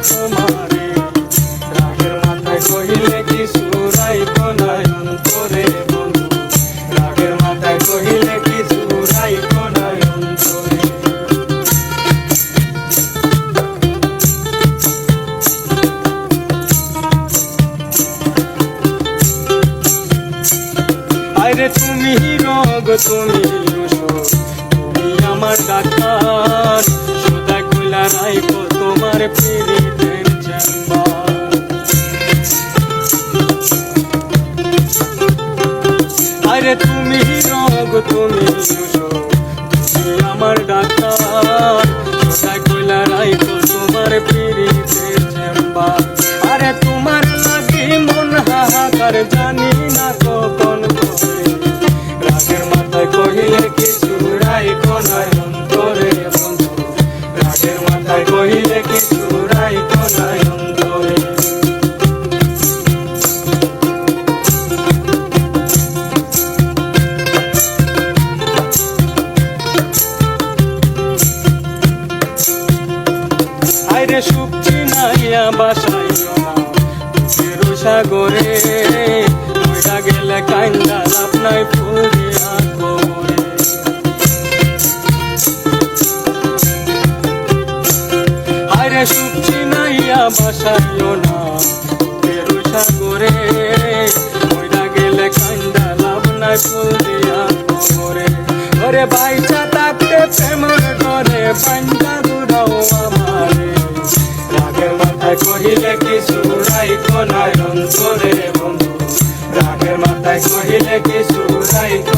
তোমারে রাগের মাথায় কহিলে কিছু রাইখো না অন্তরে বন্ধু রাগের মাথায় কহিলে কিছু রাইখো না অন্তরে আরে তুমি রোগ তুমি তুমি আমার ডাক্তার সদা কইলা রাইখো তোমার পীড়িতের চেম্বার আরে তুমি রোগ তুমি তুমি আমার ডাক্তার সদা কইলা রাইখো তোমার পীড়িতের চেম্বার আরে তোমার লাগি মন হাহাকার জানি না কখন রাগের মাথায় কহিলে কিছু রাইখো না অন্তরে বন্ধু রাগের মাথায় কহিলে কিছু রাইখো না অন্তরে আইরে সুখ চিনাইয়া বাসাইও না বুকের সাগরে মইরা গেলে কাইন্দা লাভ নাই পুরিয়া কবরে আইরে সুখ চিনাইয়া বাসাইও না বুকের সাগরে মইরা গেলে কাইন্দা লাভ নাই পুরিয়া কবরে ওরে বাইচা থাকতে প্রেমের ডরে বান্দা দুরাও আমারে রাগের মাথায় কহিলে কিছু রাইখো না অন্তরে বন্ধু রাগের মাথায় কহিলে কিছু রাইখো